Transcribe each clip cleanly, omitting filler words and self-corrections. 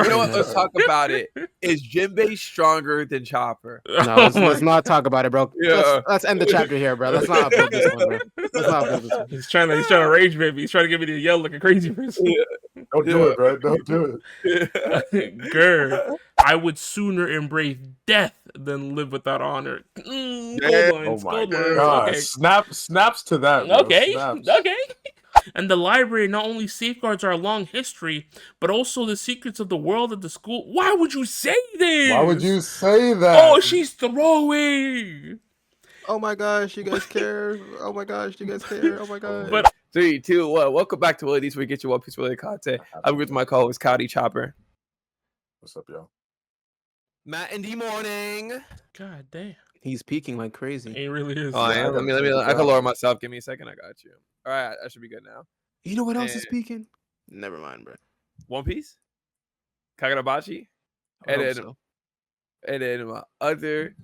You know what? Let's talk about it. Is Jinbei stronger than Chopper? No, let's not talk about it, bro. Yeah. Let's end the chapter here, bro. Let's not upload this one, bro. Let's not upload this one. He's trying to rage, baby. He's trying to get me to yell like a crazy person. Yeah. Don't do it, bro. Don't do it. Grr, I would sooner embrace death than live without honor. Gold lines, Oh my gold lines. god! Okay. Snaps to that. Bro. Okay, Snaps. okay. And the library not only safeguards our long history, but also the secrets of the world at the school. Why would you say this? Why would you say that? Oh, she's throwing. Oh my gosh, you guys care. Oh my gosh, you guys care. Oh my god. But 3, 2, 1. Welcome back to Willies, where we get you One Piece related content. I'm with my co-host, Cowdy Chopper. What's up, y'all? Matt in the morning. God damn, He's peaking like crazy. he really is. Oh, I am. Let me. I can lower myself. Give me a second. I got you. All right, that should be good now. You know what else is And- speaking? Never mind, bro. One Piece, Kagurabachi, I and hope then so. and then my other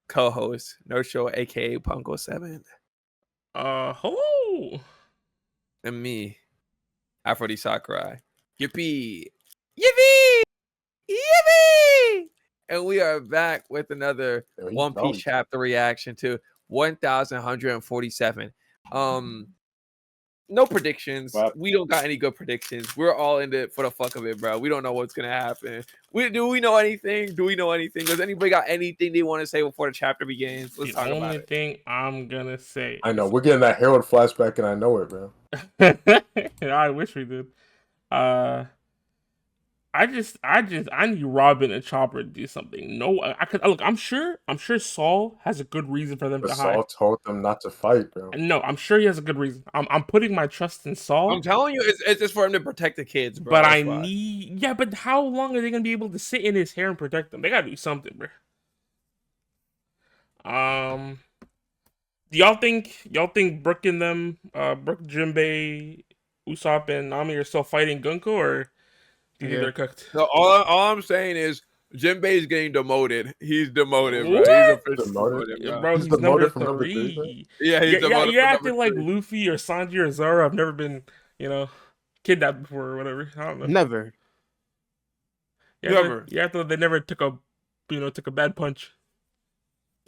co-host, No Show, aka Punko 7, Hello. and me, Aphrodite Sakurai. Yippee! Yippee! Yippee! And we are back with another There you One go. Piece chapter reaction to 1147. No predictions. Wow. We don't got any good predictions. We're all in it for the fuck of it, bro. We don't know what's gonna happen. Do we know anything? Do we know anything? Does anybody got anything they want to say before the chapter begins? Let's The talk about only it. thing I'm gonna say. I know we're getting that Harold flashback, and I know it, bro. I wish we did. I need Robin and Chopper to do something. No, I could look. I'm sure Saul has a good reason for them But to hide. Saul told them not to fight, bro. No, I'm sure he has a good reason. I'm putting my trust in Saul. I'm telling you, it's just for him to protect the kids, bro. But That's I why. need, yeah. But how long are they gonna be able to sit in his hair and protect them? They gotta do something, bro. Do y'all think Brook and them, Brook, Jinbei, Usopp, and Nami are still fighting Gunko, or do you think they're cooked? No, all I'm saying is Jinbei is getting demoted. He's demoted, bro. What? He's officially Demoted? demoted, Yeah, bro. bro, He's he's number demoted from number 3, 3. Yeah, he's demoted. You're from acting number like 3. Luffy or Sanji or Zoro. I've never been, kidnapped before or whatever. I don't know. Never. Never. You have to. They never took a bad punch.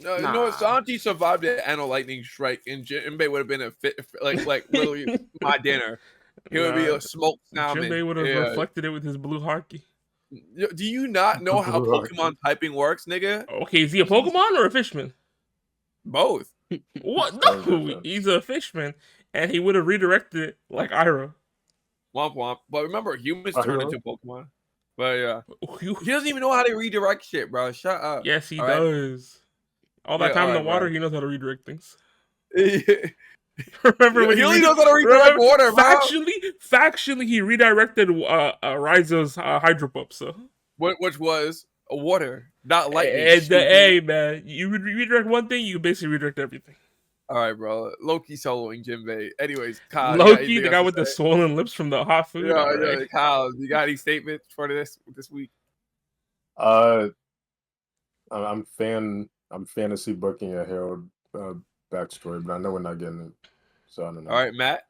No, you know what? Sanji survived the Anno Lightning Strike, and Jinbei would have been a fit, like literally my dinner. He would be a smoked salmon. Jinbei would have Yeah. reflected it with his blue hockey. Do you not know how Blue hockey. Pokemon typing works, nigga? Okay, is he a Pokemon or a fishman? Both. What? Sounds No, good, he's a fishman, and he would have redirected it like Iroh. Womp womp. But remember, humans Oh, turn really? into Pokemon. But yeah, he doesn't even know how to redirect shit, bro. Shut up. Yes, he All right. does. All that Yeah, time in the alright, water, bro. he knows how to redirect things. he Remember when only knows how to redirect water, bro. Factually, he redirected Raizo's Hydro Pump. So, Which was water, not lightning. and stupid. hey, man, you redirect one thing, you basically redirect everything. All right, bro. Loki soloing Jinbei. Anyways, Kyle. you got Loki, anything the guy else with to the say? swollen lips from the hot food. Yeah, Alright. yeah, Kyle, you got any statements for this week? I'm fantasy booking a Harold backstory, but I know we're not getting it, so I don't know. All right, Matt.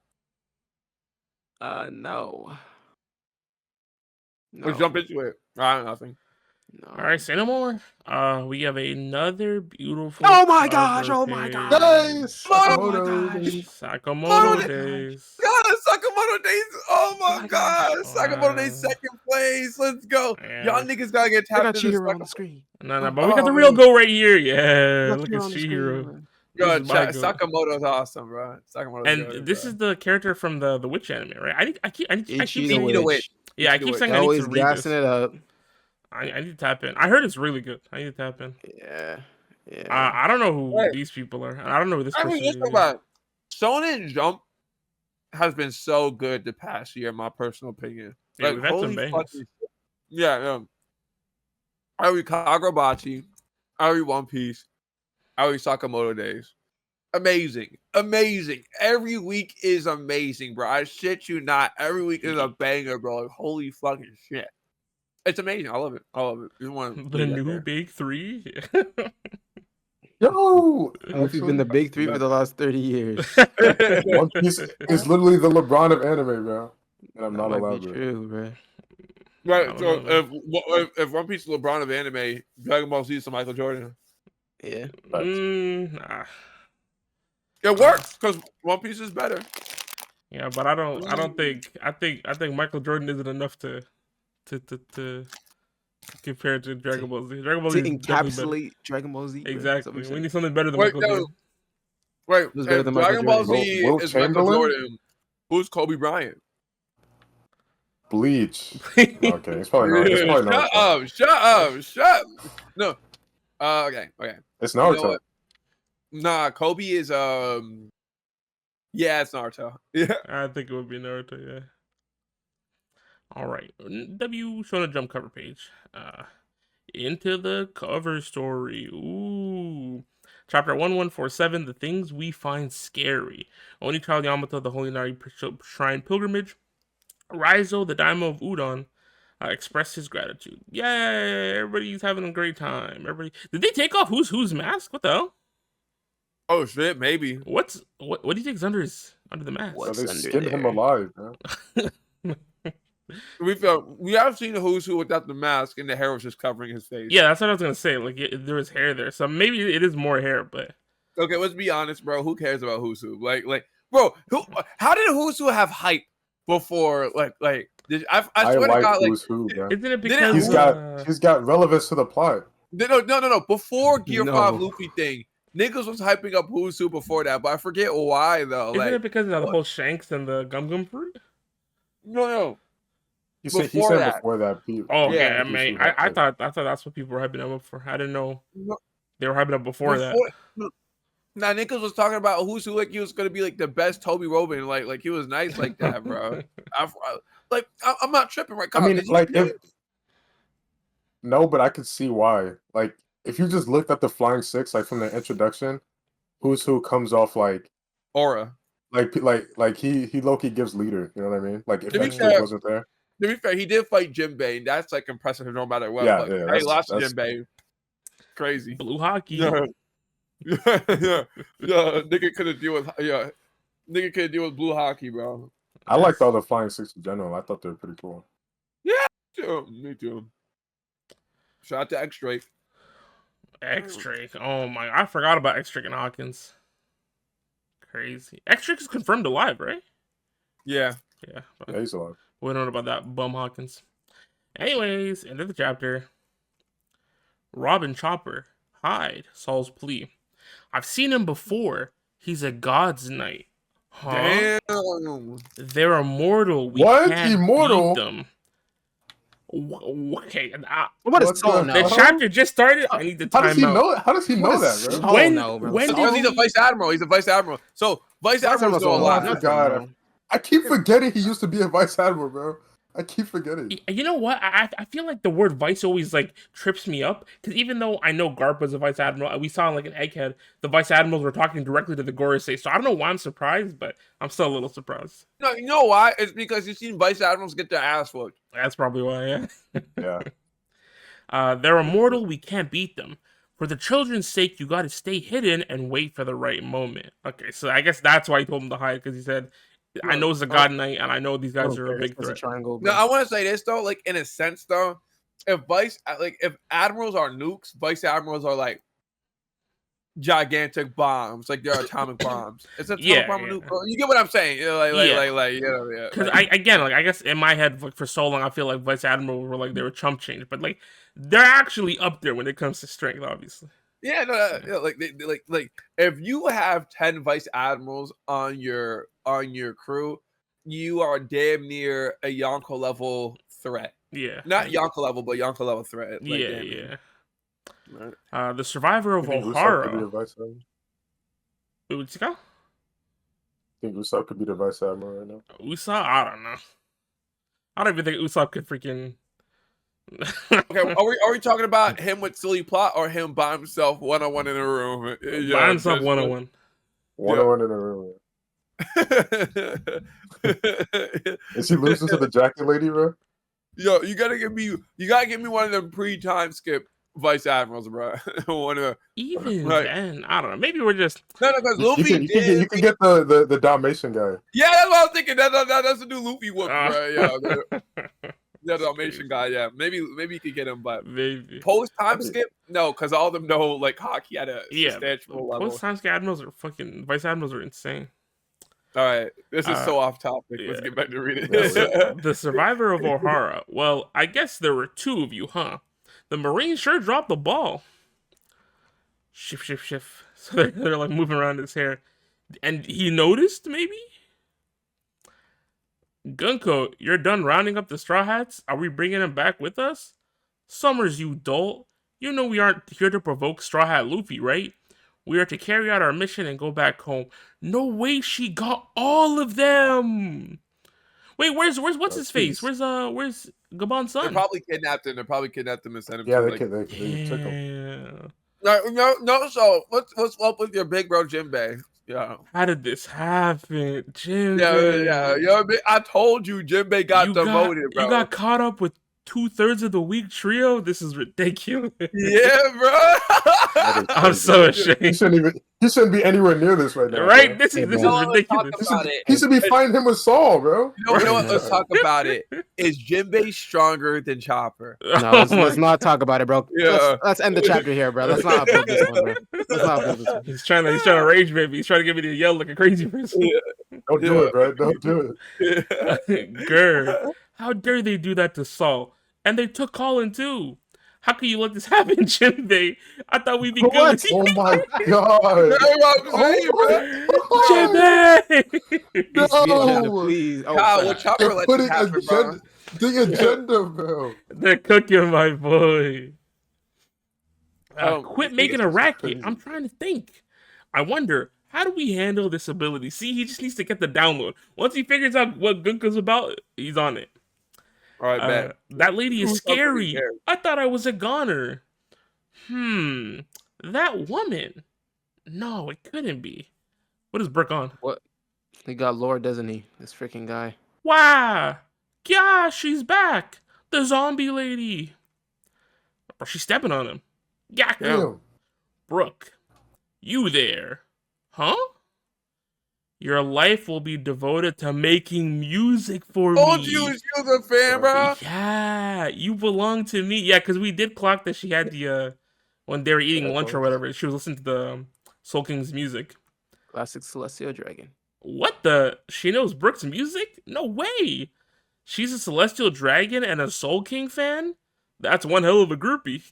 No. Let's jump into it. All right, nothing. No. All right, say no more. We have another beautiful. Oh my gosh, cover oh my page. gosh. Nice! Oh my Sakamoto. gosh. Sakamoto days. God, Sakamoto Days. Oh my my God. gosh. Sakamoto Days second place. Let's go. Yeah. Y'all niggas gotta get I got tapped into Chihiro on the Sakamoto. screen. No, but we got the real go right here. Yeah, look at Shihiro. man. Yo, This is my goat. Sakamoto's awesome, bro. Sakamoto's And good, this bro. is the character from the Witch anime, right? I keep Ichi Ichi the Witch. yeah, I Ichi the keep Witch. saying I need Always to read this. gassing it up. I need to tap in. I heard it's really good. I need to tap in. Yeah. Yeah. I don't know who Hey. these people are. I don't know who this I person mean, is. just about Shonen Jump has been so good the past year, in my personal opinion. Yeah, we've had some holy bangs. fucking shit. Yeah. I read Kagurabachi, I read One Piece, I read Sakamoto Days. Amazing. Every week is amazing, bro. I shit you not. Every week is a banger, bro. Like, holy fucking shit. It's amazing. I love it. Just want to The new big three. Yo! We've been the big three for the last 30 years. One Piece is literally the LeBron of anime, bro. And I'm That not might allowed be to. true, bro. Right. So don't know. if One Piece is LeBron of anime, Dragon Ball Z is Michael Jordan. Yeah. Nah. It works because One Piece is better. Yeah, but I don't think. I think Michael Jordan isn't enough to compare to Dragon Ball Z. Dragon Ball To Z is definitely better. encapsulate Dragon Ball Z. bro. That's what Exactly. I'm We saying. need something better than Wait, Michael no. Jordan. Wait, Who's better if than Michael Dragon Ball Jordan? Z Wilt is Michael Chamberlain? Jordan, who's Kobe Bryant? Bleach. Okay, it's probably not. It's probably Naruto. Shut up. No. Okay. It's You know Naruto. what? Nah, Kobe is yeah, it's Naruto. Yeah. I think it would be Naruto. Yeah. All right. Shonen Jump cover page. Into the cover story. Ooh. Chapter 1147, The Things We Find Scary. Oni Child Yamato, the Holy Nari Shrine Pilgrimage. Raizo, the Daimyo of Udon, expressed his gratitude. Yay! Everybody's having a great time. Did they take off Who's mask? What the hell? Oh shit, maybe. What do you think's under the mask? So What's they under skinned him there? alive, man. We have seen Who's Who without the mask, and the hair was just covering his face. Yeah, that's what I was gonna say. Like there was hair there, so maybe it is more hair. But Okay, let's be honest, bro. Who cares about Who's Who? Like, bro, how did Who's Who have hype before? Like, I swear to like God, like, Who's Who, man. isn't it because He's got relevance to the plot. no. Before Gear No. 5 Luffy thing, niggas was hyping up Who's Who before that, but I forget why though. isn't Like, it because of the whole Shanks and the Gum fruit? no. He said Before that. before that. Oh, okay. Yeah, I mean, I thought that's what people were hyping him up for. I didn't know No. they were hyping up before that. Now niggas was talking about Who's Who like he was gonna be like the best Toby Robin, like he was nice like that, bro. I'm not tripping, right? I mean, like no, but I could see why. Like, if you just looked at the Flying Six, like from the introduction, Who's Who comes off like aura. like he low-key gives leader. You know what I mean? Like if To be that shit fair- wasn't there. To be fair, he did fight Jinbei, and that's like impressive no matter what. Yeah, but, yeah, hey, that's- lost to that's- Jinbei. Crazy. Blue hockey. Yeah. Nigga couldn't deal with Nigga couldn't deal with blue hockey, bro. I liked all the Flying Six in general. I thought they were pretty cool. Me too. Shout out to X Drake. X-Drake. Oh my! I forgot about X-Drake and Hawkins. Crazy. X-Drake is confirmed alive, right? Yeah. Yeah. Yeah, he's alive. We don't know about that bum Hawkins. Anyways, end of the chapter. Robin Chopper. Hide Saul's plea. I've seen him before. He's a god's knight. Huh? Damn. They're immortal. We What? can't Immortal? beat them. Okay. What is What's Saul going now? The on? chapter just started. I need to How time does he out. know? How does he know What that, is bro? Saul When- now, bro? when did Because he- he's a vice admiral. He's a vice admiral. So vice admiral's still Admiral's alive. alive. nothing, God. bro. I keep forgetting he used to be a vice admiral, bro. I keep forgetting. You know what? I feel like the word vice always like trips me up because even though I know Garp was a vice admiral, we saw like an Egghead, the vice admirals were talking directly to the Gorosei. So I don't know why I'm surprised, but I'm still a little surprised. No, you know why? It's because you've seen vice admirals get their ass whooped. That's probably why. Yeah. Yeah. They're immortal. We can't beat them. For the children's sake, you got to stay hidden and wait for the right moment. Okay, so I guess that's why he told him to hide because he said, "I know it's a god knight, and I know these guys are a big It's a threat." triangle. No, Bro. I want to say this though, like in a sense though, if admirals are nukes, vice admirals are like gigantic bombs, like they're atomic bombs. It's a Yeah, bomb yeah. nuke. You get what I'm saying? Yeah. Yeah. Because I guess in my head, like for so long, I feel like vice admiral were like they were chump change, but like they're actually up there when it comes to strength, obviously. Yeah, no, like if you have 10 vice admirals on your crew, you are damn near a Yonko level threat. Yeah, Not Yonko level, but Yonko level threat. Like, yeah, damn yeah. near. Right. The survivor of You think Usopp could be the Ohara. vice admiral? Utsuka? Think Usopp could be the vice admiral right now? Usopp? I don't know. I don't even think Usopp could freaking. Okay, are we talking about him with silly plot or him by himself one-on-one in a room? By himself, 1-on-1. 1-on-1 in a room. Is he losing to the jacket lady, bro? Yo, you gotta give me one of them pre-time skip vice admirals, bro. One of Even Right. then, I don't know. Maybe we're just. because Luffy You can get the Dalmatian guy. Yeah, that's what I was thinking. That's the new Luffy whoop, bro. Yeah, the Dalmatian guy. Yeah, maybe you could get him, but Maybe. post time skip, no, because all of them know like hockey at a substantial level. Post time admirals are fucking vice admirals are insane. All right, this is so off topic. Yeah. Let's get back to reading. The survivor of O'Hara. Well, I guess there were 2 of you, huh? The Marines sure dropped the ball. Shift. So they're like moving around his hair. And he noticed, maybe? Gunko, you're done rounding up the Straw Hats? Are we bringing them back with us? Summers, you dolt. You know we aren't here to provoke Straw Hat Luffy, right? We are to carry out our mission and go back home. No way, she got all of them. Wait, where's what's his face? Where's Gabon's son? They probably kidnapped him. and sent him. Yeah, to, they took him. No. So what's up with your big bro Jinbei? Yeah. How did this happen, Jinbei? Yeah. Yo, I told you Jinbei got demoted, bro. You got caught up with 2/3 of the weak trio. This is ridiculous. Yeah, bro. I'm so ashamed. He shouldn't be anywhere near this right now. Right? Bro. This is ridiculous. He should be fighting him with Saul, bro. You know what? Let's talk about it. Is Jinbei stronger than Chopper? No, let's not talk about it, bro. Yeah. Let's end the chapter here, bro. Let's not upload this one, bro. Let's not upload this one. He's trying to rage, baby. He's trying to get me to yell like a crazy person. Don't do it, bro. Don't do it. Grr. How dare they do that to Saul? And they took Colin too. How can you let this happen, Jinbei? I thought we'd be good. What? Oh my god. Jinbei! No. Please. Oh, Kyle, what Chopper They're let putting this happen, bro? the agenda, bro. They're cooking my boy. Oh, Quit I think making it's a just racket. crazy. I'm trying to think. I wonder, how do we handle this ability? See, he just needs to get the download. Once he figures out what Gunka's about, he's on it. All right, man. That lady is Who's up to scary. here? I thought I was a goner. That woman. No, it couldn't be. What is Brooke on? What? He got lore, doesn't he? This freaking guy. Wow. Yeah, she's back. The zombie lady. Bro, she's stepping on him. Yeah. Damn. Brooke, you there. Huh? Your life will be devoted to making music for me. Told you was a fan, bro. Yeah, you belong to me. Yeah, because we did clock that she had the, when they were eating lunch or whatever, she was listening to the Soul King's music. Classic Celestial Dragon. What the? She knows Brooke's music? No way. She's a Celestial Dragon and a Soul King fan? That's one hell of a groupie.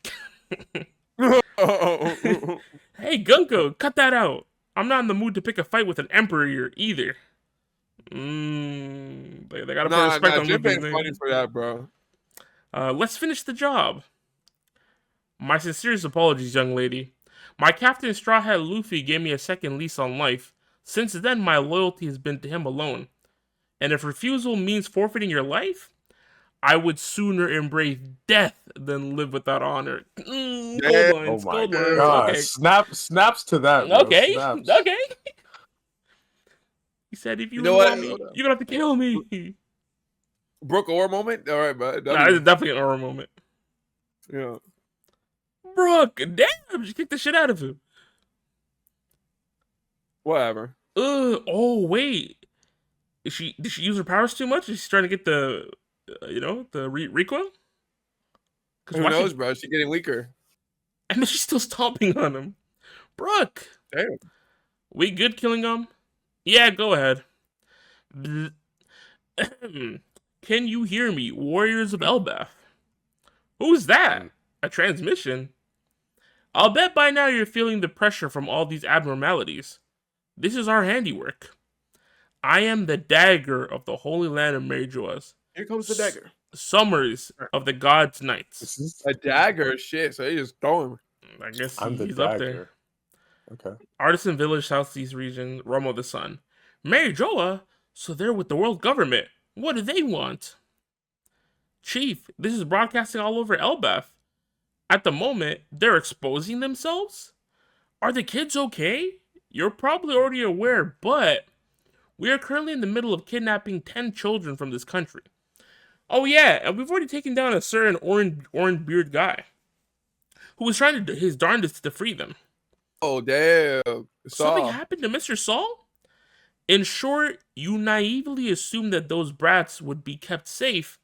Hey, Gunko, cut that out. I'm not in the mood to pick a fight with an emperor either. They gotta put respect on Jinbei's Luffy's funny name. for that, bro. Let's finish the job. My sincerest apologies, young lady. My Captain Straw Hat Luffy gave me a second lease on life. Since then, my loyalty has been to him alone. And if refusal means forfeiting your life, I would sooner embrace death than live without honor. Gold lines, Oh my gold lines. god. Okay. Snaps to that, bro. Okay. Snaps. Okay. He said, if you know want what? me, you're gonna have to kill me. Brooke Orr moment. All right, bro. Nah, it's definitely an aura moment. Yeah. Brooke, damn, she kicked the shit out of him. Whatever. Oh wait. Did she use her powers too much? Is she trying to get the, the recoil? Who knows, bro? She's getting weaker. And then she's still stomping on him. Brooke, Damn. we good killing him? Yeah, go ahead. Can you hear me, Warriors of Elbaf? Who's that? A transmission? I'll bet by now you're feeling the pressure from all these abnormalities. This is our handiwork. I am the dagger of the Holy Land of Merijoas. Here comes the dagger. Summers of the Gods' Nights. A dagger, shit. So he just throw him. I guess I'm the he's up there. dagger. Okay. Artisan Village, Southeast Region, Romo the Sun. Merijoa? So they're with the world government. What do they want? Chief, this is broadcasting all over Elbaf. At the moment, they're exposing themselves? Are the kids okay? You're probably already aware, but we are currently in the middle of kidnapping 10 children from this country. Oh yeah, and we've already taken down a certain orange beard guy who was trying to do his darndest to free them. Oh, damn. Something happened to Mr. Saul? In short, you naively assumed that those brats would be kept safe,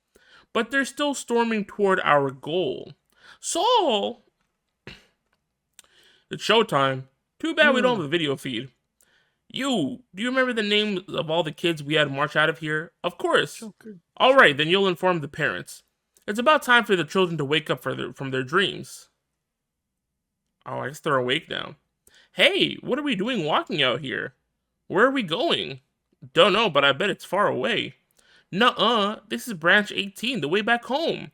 but they're still storming toward our goal. Saul! It's showtime. Too bad we don't have a video feed. Do you remember the names of all the kids we had march out of here? Of course. All right, then you'll inform the parents. It's about time for the children to wake up from their dreams. Oh, I guess they're awake now. Hey, what are we doing walking out here? Where are we going? Don't know, but I bet it's far away. Nuh-uh, this is branch 18, the way back home.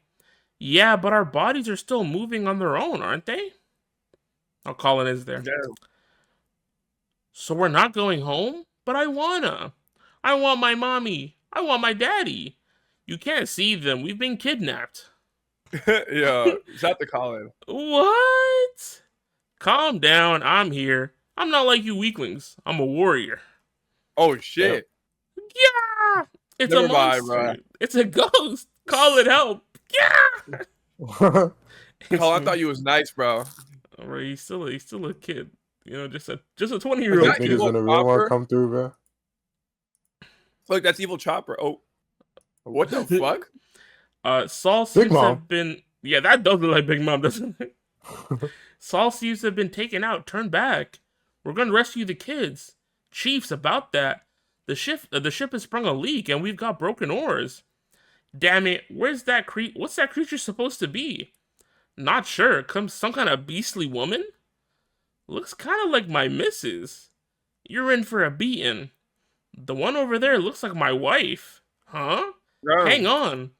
Yeah, but our bodies are still moving on their own, aren't they? Oh, Colin is there. Yeah. So we're not going home? But I wanna. I want my mommy. I want my daddy. You can't see them. We've been kidnapped. Yeah, shout to Colin. What? Calm down. I'm here. I'm not like you weaklings. I'm a warrior. Oh shit. Yeah! It's Never a mind, monster. bro. It's a ghost. Call it help. Yeah! Colin, I thought you was nice, bro. Alright, he's still a kid. You know, just a 20-year-old That kid. Niggas evil in the real Chopper? one come through, bro. Look, that's evil Chopper. Oh, what the fuck? Saul seems to Mom. have been. Yeah, that does look like Big Mom, doesn't it? Saul seems to have been taken out, turned back. We're going to rescue the kids. Chiefs, about that. The ship has sprung a leak, and we've got broken oars. Damn it, what's that creature supposed to be? Not sure. Comes some kind of beastly woman? Looks kind of like my missus. You're in for a beating. The one over there looks like my wife. Huh? Bro. Hang on.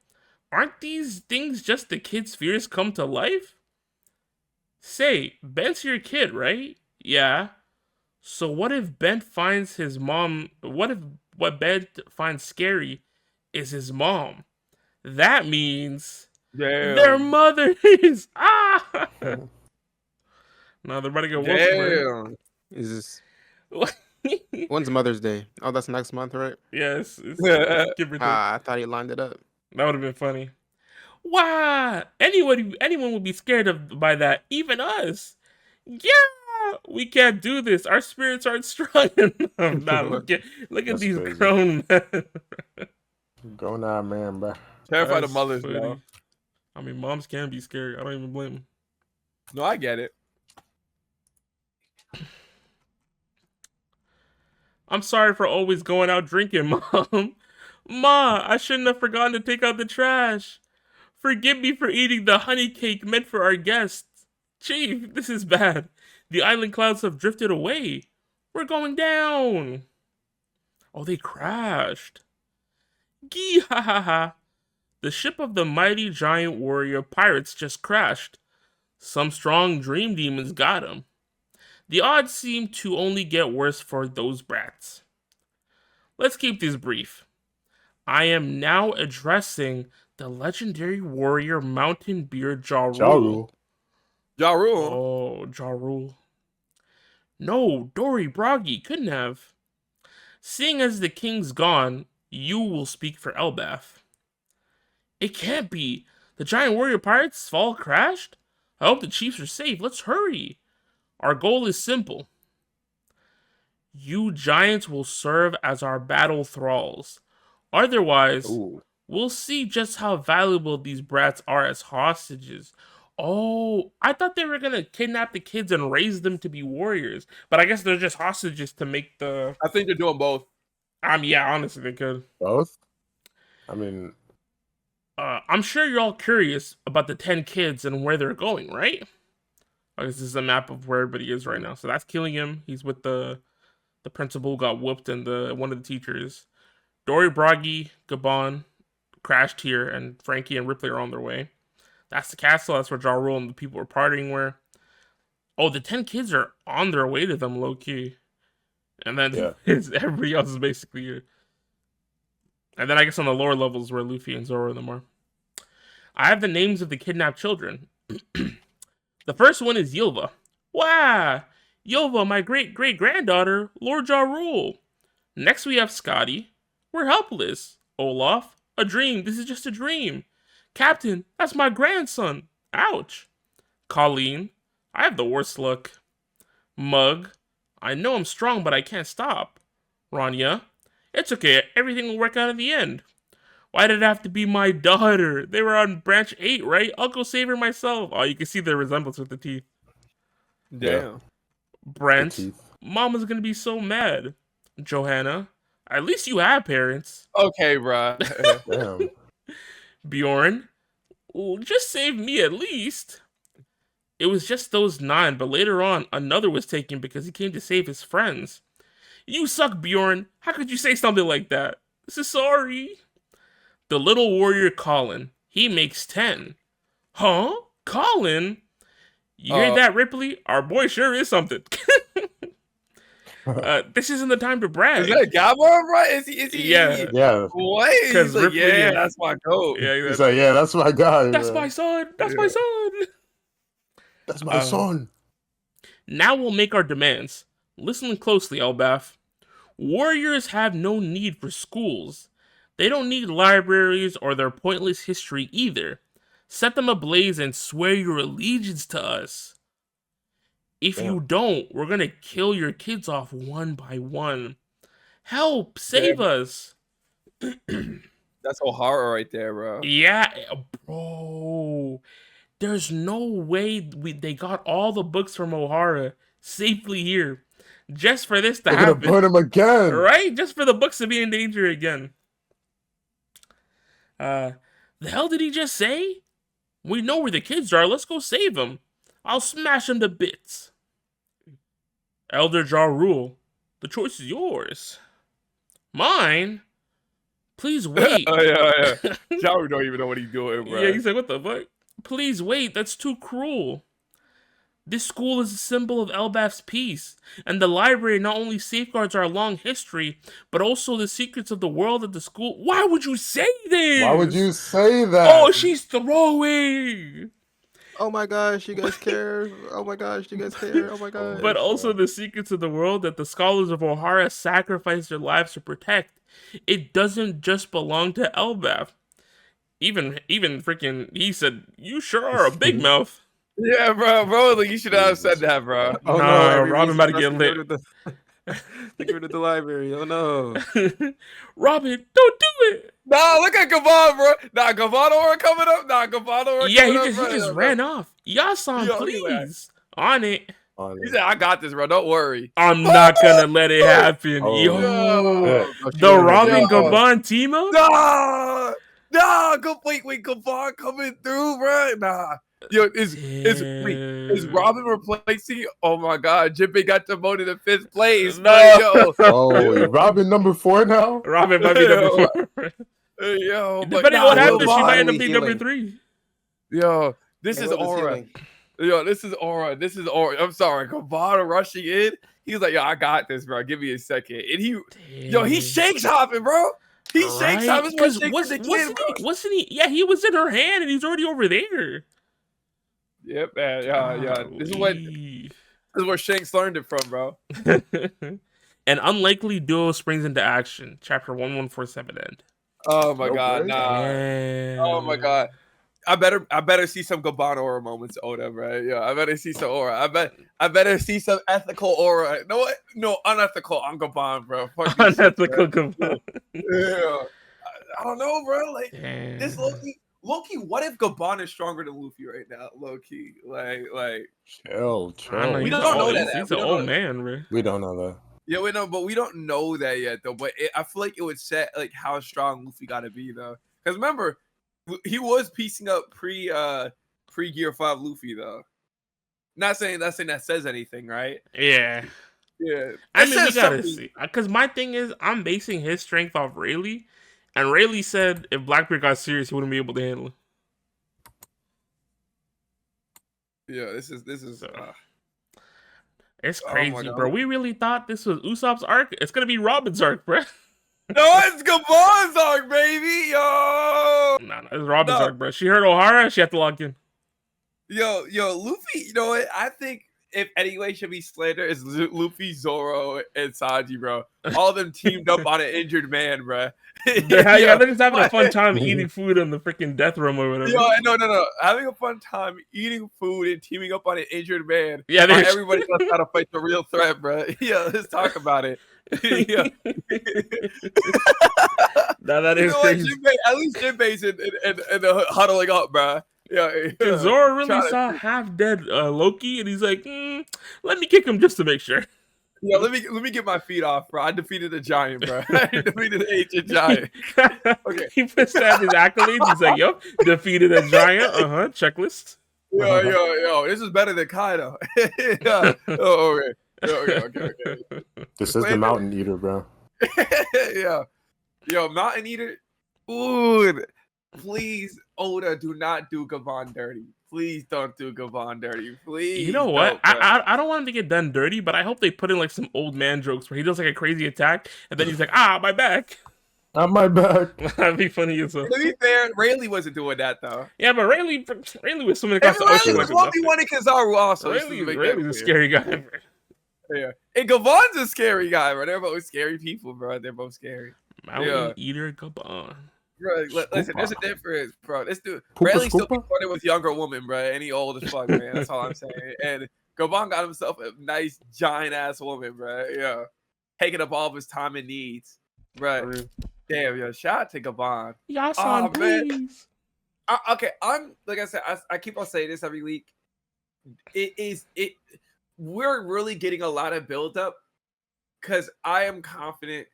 Aren't these things just the kid's fears come to life? Say, Ben's your kid, right? Yeah. So what if Ben finds his mom... what Ben finds scary is his mom? That means... Damn. their mothers! Ah! No, they're about to get woke. Damn. Is this when's Mother's Day? Oh, that's next month, right? Yes. It's, give or take. I thought he lined it up. That would have been funny. Wow! Anyone would be scared by that. Even us. Yeah! We can't do this. Our spirits aren't strong enough. Nah, look at That's these crazy. grown men. Go now, man, bro. Terrified That's of mothers, funny. bro. I mean, moms can be scary. I don't even blame them. No, I get it. I'm sorry for always going out drinking, Mom. Ma, I shouldn't have forgotten to take out the trash. Forgive me for eating the honey cake meant for our guests. Chief, this is bad. The island clouds have drifted away. We're going down. Oh, they crashed. Gee ha ha ha. The ship of the mighty giant warrior pirates just crashed. Some strong dream demons got him. The odds seem to only get worse for those brats. Let's keep this brief. I am now addressing the legendary warrior Mountain Beard Ja Rule. Ja Rule. Ja Rule. Oh, Ja Rule. No, Dory Broggy couldn't have. Seeing as the king's gone, you will speak for Elbaf. It can't be. The giant warrior pirates all crashed? I hope the chiefs are safe. Let's hurry. Our goal is simple. You giants will serve as our battle thralls. Otherwise, Ooh. we'll see just how valuable these brats are as hostages. Oh, I thought they were going to kidnap the kids and raise them to be warriors. But I guess they're just hostages to make the... I think they're doing both. Yeah, honestly, they could. Both? I mean, I'm sure you're all curious about the 10 kids and where they're going, right? I guess this is a map of where everybody is right now. So that's Killiam. He's with the principal who got whooped and one of the teachers. Dory Broggy, Gabon crashed here, and Frankie and Ripley are on their way. That's the castle. That's where Ja Rule and the people were partying were. Oh, the 10 kids are on their way to them, low-key. And then Yeah. everybody else is basically here. And then I guess on the lower levels where Luffy and Zoro and them are. I have the names of the kidnapped children. The first one is Yilva. Wow! Yilva, my great-great-granddaughter, Lord Ja Rule. Next we have Scotty. We're helpless. Olaf, a dream. This is just a dream. Captain, that's my grandson. Ouch. Colleen, I have the worst luck. Mug, I know I'm strong, but I can't stop. Rania, it's okay. Everything will work out in the end. Why did it have to be my daughter? They were on branch 8, right? I'll go save her myself. Oh, you can see the resemblance with the teeth. Damn. Brent, teeth. Mama's gonna be so mad. Johanna, at least you have parents. Okay, bro. Damn. Bjorn, well, just save me at least. It was just those 9, but later on, another was taken because he came to save his friends. You suck, Bjorn. How could you say something like that? Sorry. The little warrior Colin, he makes 10. Huh? Colin? You hear that, Ripley? Our boy sure is something. This isn't the time to brag. Is that Gabor, bro? Is he? Yeah. Yeah. What? He's like, Ripley yeah, and- that's my goat. Yeah, He's like, yeah, that's my guy. that's man. my son. That's my son. That's my son. Now we'll make our demands. Listen closely, Elbaf. Warriors have no need for schools. They don't need libraries or their pointless history either. Set them ablaze and swear your allegiance to us. If you don't, we're gonna kill your kids off one by one. Help! Save us! That's O'Hara right there, bro. Yeah, bro. There's no way they got all the books from O'Hara safely here. Just for this to They're gonna happen. burn him again. Right? Just for the books to be in danger again. The hell did he just say? We know where the kids are. Let's go save them. I'll smash them to bits. Elder Ja Rule, the choice is yours. Mine? Please wait. Oh yeah. Jaru don't even know what he's doing, bro. Yeah, he's like, what the fuck? Please wait, that's too cruel. This school is a symbol of Elbaf's peace, and the library not only safeguards our long history, but also the secrets of the world at the school. Why would you say this? Why would you say that? Oh, she's throwing! Oh my gosh, you guys care. Oh my gosh, you guys care. Oh my gosh. But also the secrets of the world that the scholars of O'Hara sacrificed their lives to protect. It doesn't just belong to Elbaf. Even freaking, he said, you sure are a big mouth. Yeah, bro. Like, you should have said that, bro. Oh Nah, every Robin reason about to for us get lit. to get rid of the library. Oh no. Robin, don't do it. Nah, look at Gavan, bro. Nah, Gavan aura coming up. Nah, Gavan aura Yeah, coming he up. just bro. ran off. Yasan, Yo, he like- please. On it. He said, I got this, bro. Don't worry. I'm not gonna let it happen. Oh. Yo. Yo. The Robin Yo. Gavan team up? Nah, wait, Gavan coming through, bro. Nah. Yo, is Robin replacing? Oh my God, Jippy got demoted to 5th place. No. Man, yo. Oh, Robin number 4 now? Robin might be number 4. Yo, but Depending on what nah, happens, she Gavan- might end up being healing. number 3. Yo, this Hey, is what was aura. healing? Yo, this is aura. I'm sorry, Gavan rushing in. He's like, yo, I got this, bro. Give me a second. And he shakes hopping, bro. He shakes hopping. Because Wasn't wasn't he? Yeah, he was in her hand and he's already over there. Yep, man. Yeah. This is where Shanks learned it from, bro. An unlikely duo springs into action. Chapter 1147 end. Oh my No God, way. nah. Oh my God. I better see some Gaban aura moments, Oda, bro. Yeah, I better see some aura. I better see some ethical aura. No, unethical on Gaban, bro. Fuck this shit, Unethical bro. Gavan. Yeah. I don't know, bro. Like this Damn. Loki, what if Gaban is stronger than Luffy right now? Loki. Like Chill. I don't know, We he's don't an know old- that. He's We an don't old know. man, bro. We don't know that. yeah, we know, but we don't know that yet though. But I feel like it would set like how strong Luffy gotta be though. Because remember, he was piecing up pre Gear 5 Luffy though. Not saying that says anything, right? Yeah. Yeah. I That mean, we says gotta something. see. Because my thing is, I'm basing his strength off Rayleigh. And Rayleigh said if Blackbeard got serious, he wouldn't be able to handle it. Yeah, this is So, It's Oh my crazy, God. bro. We really thought this was Usopp's arc. It's gonna be Robin's arc, bro. No, it's Gaban's arc, baby. Yo. No, it's Robin's No. arc, bro. She heard O'Hara, she had to lock in. Yo, Luffy, you know what? I think if anyway should be slandered, is Luffy, Zoro, and Sanji, bro. All of them teamed up on an injured man, bro. They're just having a fun what? time eating food in the freaking death room or whatever. Yo, no. Having a fun time eating food and teaming up on an injured man. Yeah, While they're- everybody else got to fight the real threat, bro. Yeah, let's talk about it. Yeah. Now that You is know what, crazy. at least Jinbei's in the huddling up, bro. Yeah, Because Zoro really Trying to- saw half dead Loki, and he's like, let me kick him just to make sure. Yeah, let me get my feet off, bro. I defeated a giant, bro. I defeated an ancient giant. Okay. He puts down his accolades. He's like, "Yup, defeated a giant. Checklist." Yo, this is better than Kaido. Yeah. Oh, okay. This is the Mountain Eater, bro. Yeah. Yo, Mountain Eater. Ooh, please, Oda, do not do Gavon dirty. Please don't do Gavon dirty. Please. You know what? Don't, I don't want him to get done dirty, but I hope they put in like some old man jokes where he does like a crazy attack, and then he's like, my back. On my back. That'd be funny as well. To be fair, Rayleigh wasn't doing that though. Yeah, but Rayleigh was swimming across the ocean. Rayleigh was one v one in Kizaru also. Rayleigh's a scary guy. Bro. Yeah, and Gavon's a scary guy, bro. They're both scary people, bro. They're both scary. Mountain Eater Gabon. Bro, listen, there's a difference, bro. This dude, Rayleigh still be flirting with younger women, bro, and he old as fuck, man. That's all I'm saying. And Gavon got himself a nice giant ass woman, bro. Yeah, taking up all of his time and needs, bro. Damn, yo, shout out to Gavon. Yeah, son, please. Okay, I'm like I said, I keep on saying this every week. We're really getting a lot of buildup because I am confident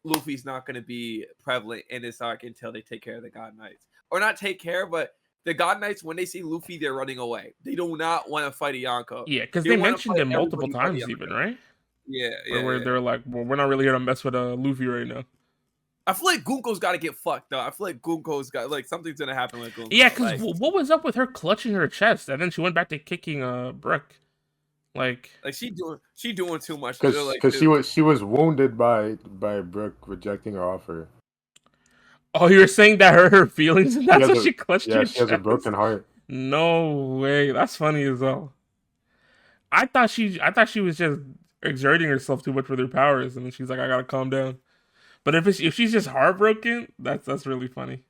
Luffy's not going to be prevalent in this arc until they take care of the God Knights, or not take care, but the God Knights, when they see Luffy, they're running away. They do not want to fight Yonko. Yeah, because they mentioned it multiple times, even, right? Yeah. Where they're like, well, we're not really here to mess with Luffy right now. I feel like Gunko's got to get fucked though. I feel like Gunko's got something's gonna happen with Gunko. Yeah, because what was up with her clutching her chest, and then she went back to kicking Brook. Like she doing too much. Because she was wounded by Brook rejecting her offer. Oh, you were saying that hurt her feelings, and that's why she clutched her chest? Yeah, she has a broken heart. No way, that's funny as well. I thought she was just exerting herself too much with her powers, and then she's like, I gotta calm down. But if she's just heartbroken, that's really funny.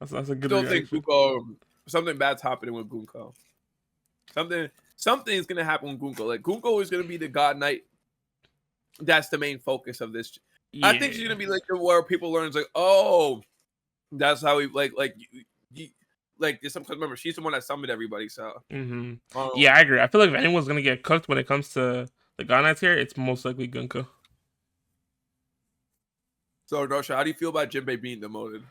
That's a good. Still think Gunko, something bad's happening with Gunko. Something's gonna happen with Gunko. Like Gunko is gonna be the God Knight. That's the main focus of this. Yeah. I think she's gonna be like where people learn like, oh, that's how we like remember she's the one that summoned everybody. So yeah, I agree. I feel like if anyone's gonna get cooked when it comes to the God Knights here, it's most likely Gunko. So, Dosha, how do you feel about Jinbei being demoted?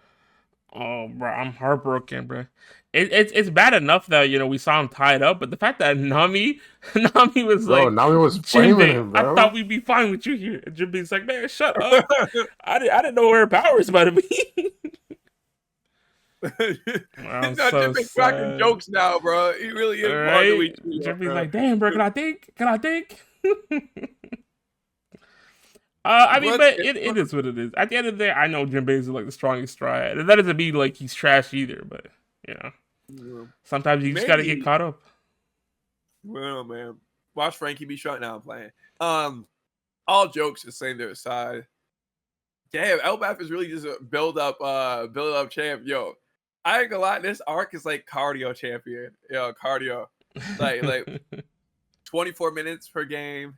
Oh, bro, I'm heartbroken, bro. It's bad enough that we saw him tied up, but the fact that Nami was Nami was flaming him, bro. I thought we'd be fine with you here. And Jinbei's like, man, shut up. I didn't know where her powers might have been. Jinbei's cracking jokes now, bro. He really is. Right? Jinbei's like, damn, bro, can I think? I mean, but it is what it is. At the end of the day, I know Jinbei is like the strongest triad, and that doesn't mean like he's trash either. But sometimes you just gotta get caught up. Well, man, watch Frankie be shut now playing. All jokes aside their side. Damn, Elbaf is really just a build up champ. Yo, I ain't gonna lie, this arc is like cardio champion. Yo, cardio, like 24 minutes per game,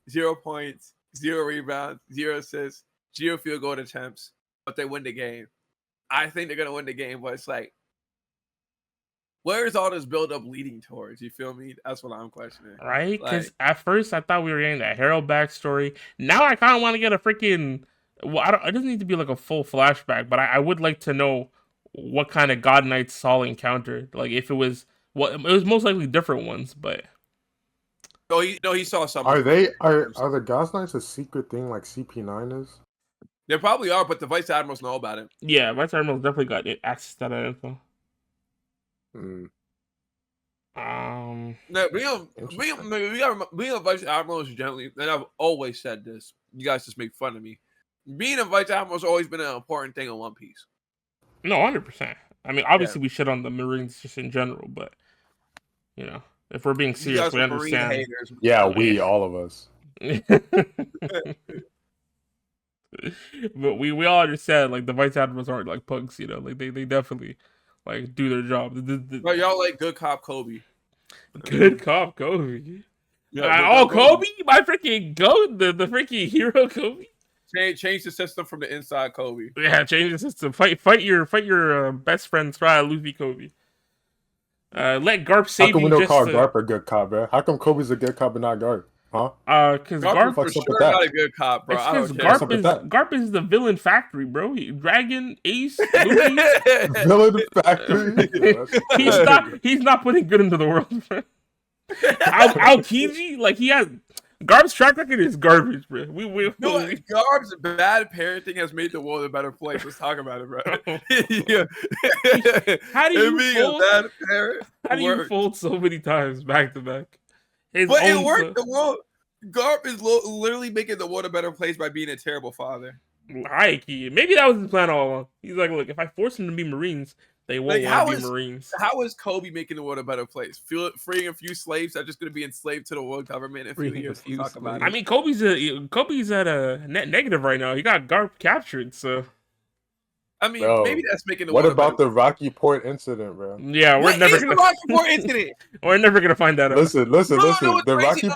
0 points. 0 rebounds, 0 assists, 0 field goal attempts, but they win the game. I think they're gonna win the game, but it's like, where is all this build up leading towards? You feel me? That's what I'm questioning. Right? Because at first I thought we were getting that Harold backstory. Now I kind of want to get a freaking. Well, it doesn't need to be like a full flashback, but I would like to know what kind of God Knight Saul encountered. Like if it was it was most likely different ones, but. No, he saw something. Are the God Knights a secret thing like CP9 is? They probably are, but the Vice Admirals know about it. Yeah, Vice Admirals definitely got access to that info. No, being a Vice Admiral is generally, and I've always said this. You guys just make fun of me. Being a Vice Admiral has always been an important thing in One Piece. No, 100%. I mean, obviously we shit on the Marines just in general, but if we're being serious, we understand. Yeah, all of us. But we all understand, like, the Vice Admirals aren't like punks, like they definitely like do their job. But y'all like good cop Kobe. Good cop Kobe. Yeah, Kobe, my freaking goat, the freaking hero Kobe. Change the system from the inside, Kobe. Yeah, change the system. Fight your best friend's try Luffy Kobe. Let Garp How save come we you don't just call to, Garp a good cop, bro? How come Kobe's a good cop and not Garp? Huh? because Garp Garp. is for What's up sure with that? not a good cop, bro. It's I because don't care. up with that? Garp is the villain factory, bro. Dragon, Ace, Luffy. Villain factory. Yo, that's He's not putting good into the world, bro. Aokiji, like he has Garp's track record is garbage, bro. No, Garb's bad parenting has made the world a better place. Let's talk about it, bro. Yeah. How do you being fold? a bad parent? How do you fold so many times back to back? But it worked. The world. Garp is literally making the world a better place by being a terrible father. Maybe that was his plan all along. He's like, look, if I force them to be Marines, they won't want to be Marines. How is Kobe making the world a better place? Freeing a few slaves that are just going to be enslaved to the world government in a few years. We'll talk about it. I mean, Kobe's at a net negative right now. He got Garp captured, so. I mean, Bro, maybe that's making the what world about better. the Rocky Port incident, bro? Yeah, What is the Rocky Port incident? We're never gonna find that out. Listen. No, The crazy?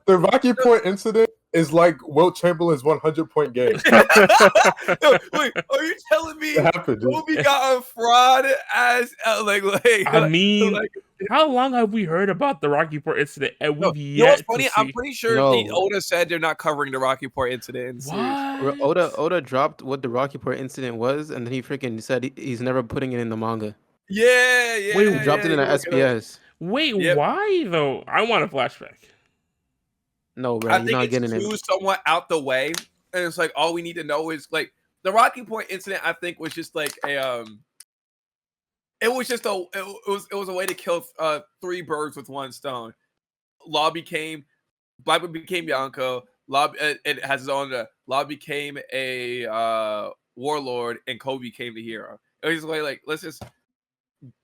The Rocky Port incident is like Wilt Chamberlain's 100-point game. No, wait, are you telling me It happened, dude. Kobe got a fraud as I mean, how long have we heard about the Rocky Port incident? And we've you know what's yet funny? to see. I'm pretty sure Oda said they're not covering the Rocky Port incident. In series. What? Oda dropped what the Rocky Port incident was, and then he freaking said he's never putting it in the manga. Yeah. Wait, He dropped it in the SBS. Wait, Yep. why though? I want a flashback. No, bro, I you're think not it's getting too it. somewhat out the way, and it's like all we need to know is like the Rocky Point incident. I think was just like a it was just it was a way to kill 3 birds with 1 stone. Blackbeard became Yonko. It has its own. Law became a warlord, and Kobe became the hero. It was like let's just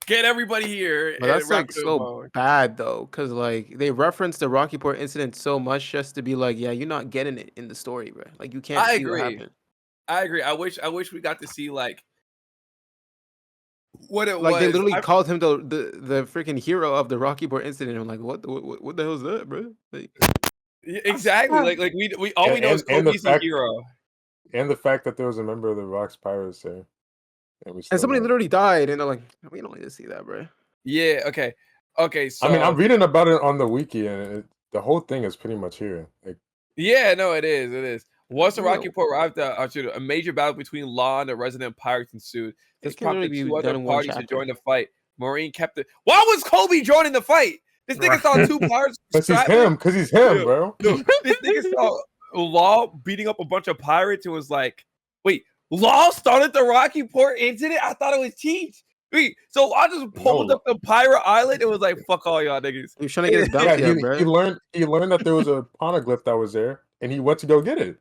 get everybody here. But that's like so bad though, because like they referenced the Rocky Port incident so much just to be like, yeah, you're not getting it in the story, bro. Like you can't see what happened. I agree. I wish we got to see like what it was. Like they literally called him the freaking hero of the Rocky Port incident. I'm like, what the hell is that, bro? Like, exactly. Like we all we know is Kobe's the hero. And the fact that there was a member of the Rocks Pirates there. And somebody literally died, and they're like, we don't need to see that, bro. Yeah, okay. So I mean, I'm reading about it on the wiki, and the whole thing is pretty much here. Like, yeah, no, it is. Once the Rocky Port arrived, a major battle between Law and the resident pirates ensued. This prompted 2 other parties to join the fight. Marine kept it. Why was Kobe joining the fight? This nigga saw 2 pirates. Because he's him, bro. No, this nigga saw Law beating up a bunch of pirates and was like, wait, Law started the Rocky Port incident? I thought it was Teach. Wait, so Law just pulled up the pirate island and was like, fuck all y'all niggas. He was trying to get his bounty up, bro. He learned that there was a poneglyph that was there, and he went to go get it.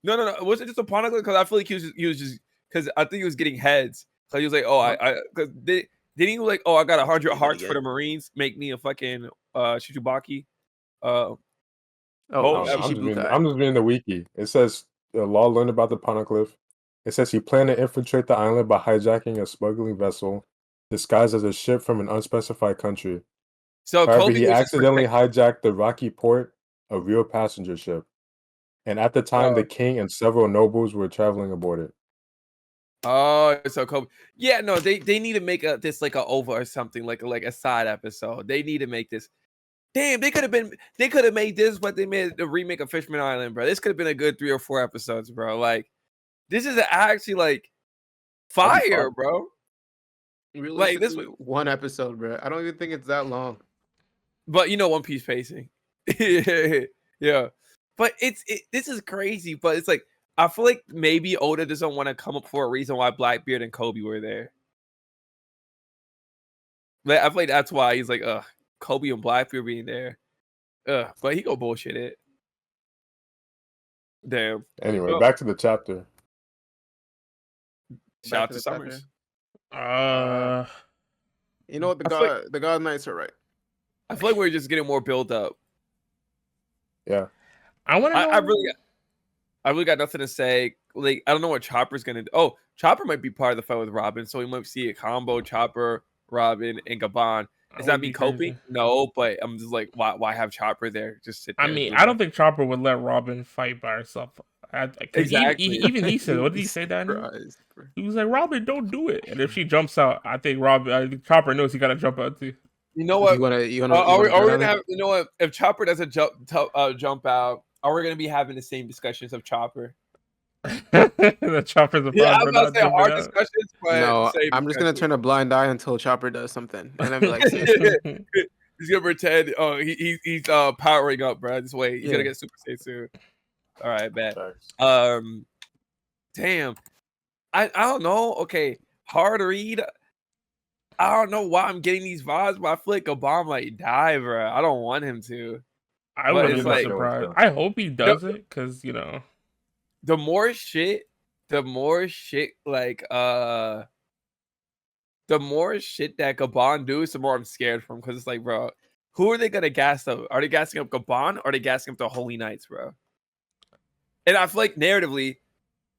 No. It wasn't just a poneglyph, because I feel like he was just because I think he was getting heads. So he was like, oh, because didn't he like, oh, I got 100 hearts for the Marines, make me a fucking Shichibaki. I'm just reading the wiki. It says Law learned about the poneglyph. It says he planned to infiltrate the island by hijacking a smuggling vessel disguised as a ship from an unspecified country. So however, he accidentally hijacked the Rocky Port, a real passenger ship. And at the time, the king and several nobles were traveling aboard it. Oh, so Kobe. Yeah, no, they need to make this like a over or something, like a side episode. They need to make this. Damn, they could have made this, but they made the remake of Fishman Island, bro. This could have been a good 3 or 4 episodes, bro. Like, this is actually like fire, bro. Like this 1 episode, bro. I don't even think it's that long. But you know, One Piece pacing. Yeah. But this is crazy. But it's like I feel like maybe Oda doesn't want to come up for a reason why Blackbeard and Kobe were there. Like, I feel like that's why he's like, Kobe and Blackbeard being there. But he go bullshit it. Damn. Anyway, back to the chapter. Shout out to Summers. You know what, the God Knights are right. I feel like we're just getting more build up. Yeah. I want to know. I really got nothing to say. Like, I don't know what Chopper's gonna do. Oh, Chopper might be part of the fight with Robin, so we might see a combo Chopper, Robin, and Gabon. Is that me coping? No, but I'm just like, why have Chopper there? Just sit there. I mean, I don't think Chopper would let Robin fight by herself. Exactly. Even he said, what did he say, Danny? He was like, Robin, don't do it. And if she jumps out, I think Chopper knows he got to jump out too. You know what? You are we gonna have? You know what? If Chopper doesn't jump out, are we gonna be having the same discussions of Chopper? The Chopper's a I'm about to say hard discussions, but no, I'm just gonna turn a blind eye until Chopper does something, and I'm like, he's gonna pretend. Oh, he's powering up, bro. This way, he's gonna get Super Saiyan soon. All right, bet. Damn, I don't know. Okay, hard read. I don't know why I'm getting these vibes, but I feel like Gabon might die, bro. I don't want him to. I wouldn't be surprised. I hope he does it, because you know, the more shit, like the more shit that Gabon do, the more I'm scared from. Because it's like, bro, who are they gonna gas up? Are they gassing up Gabon or are they gassing up the Holy Knights, bro? And I feel like narratively,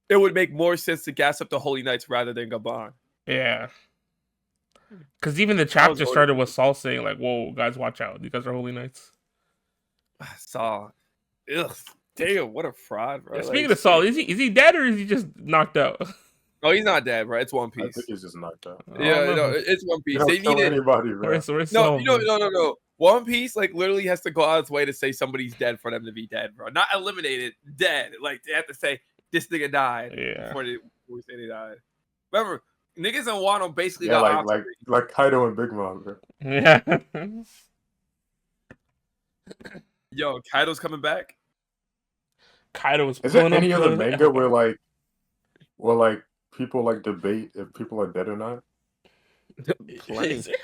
it would make more sense to gas up the Holy Knights rather than Gabon. Yeah. Because even the chapter started with Saul saying, like, whoa, guys, watch out. You guys are Holy Knights. Saul. Ugh. Damn, what a fraud, bro. Yeah, speaking of Saul, is he dead or is he just knocked out? Oh, he's not dead, bro. It's One Piece. I think he's just knocked out. Yeah, no, it's One Piece. They need anybody, bro. No. One Piece like literally has to go out its way to say somebody's dead for them to be dead, bro. Not eliminated, dead. Like they have to say this nigga died before they say they died. Remember, niggas in Wano basically got like Kaido and Big Mom, bro. Yeah. Yo, Kaido's coming back. Kaido was. Is there any other manga where people like debate if people are dead or not? Plenty.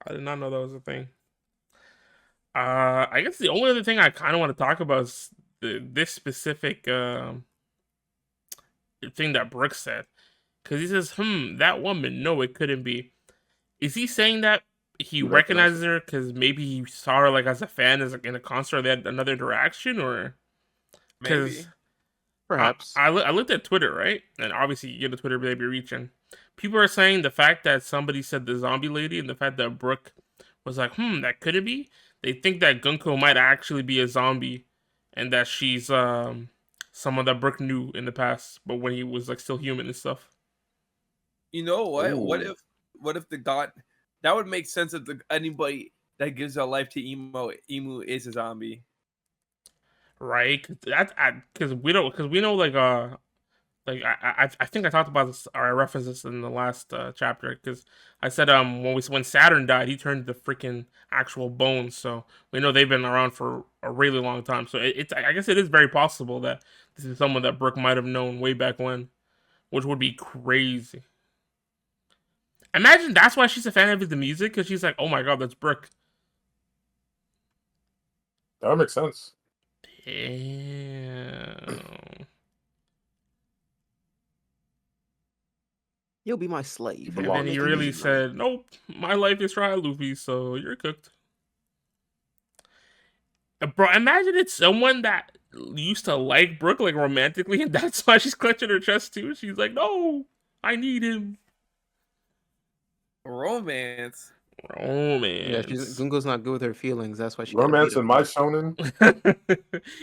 I did not know that was a thing. I guess the only other thing I kind of want to talk about is this specific thing that Brooks said, because he says, that woman, no, it couldn't be. Is he saying that he recognizes her because maybe he saw her like as a fan, as like in a concert, or they had another interaction, or maybe, perhaps. I looked at Twitter, right, and obviously you get the Twitter baby reaching. People are saying the fact that somebody said the zombie lady and the fact that Brooke was like, that couldn't be. They think that Gunko might actually be a zombie, and that she's someone that Brooke knew in the past, but when he was like still human and stuff. You know what? Ooh. What if the god that would make sense if anybody that gives their life to Emu is a zombie, right? Because we know like I think I talked about this or I referenced this in the last chapter, because I said when Saturn died, he turned to freaking actual bones, so we know they've been around for a really long time. So I guess it is very possible that this is someone that Brooke might have known way back when, which would be crazy. Imagine that's why she's a fan of the music, because she's like, oh my god, that's Brooke. That would make sense. Damn. You'll be my slave. And then he really said, nope, my life is Ryan Luffy, so you're cooked. Bro, imagine it's someone that used to like Brooke, like romantically, and that's why she's clutching her chest too. She's like, no, I need him. Romance. Yeah, Gunko's not good with her feelings. That's why she. Romance in my shonen.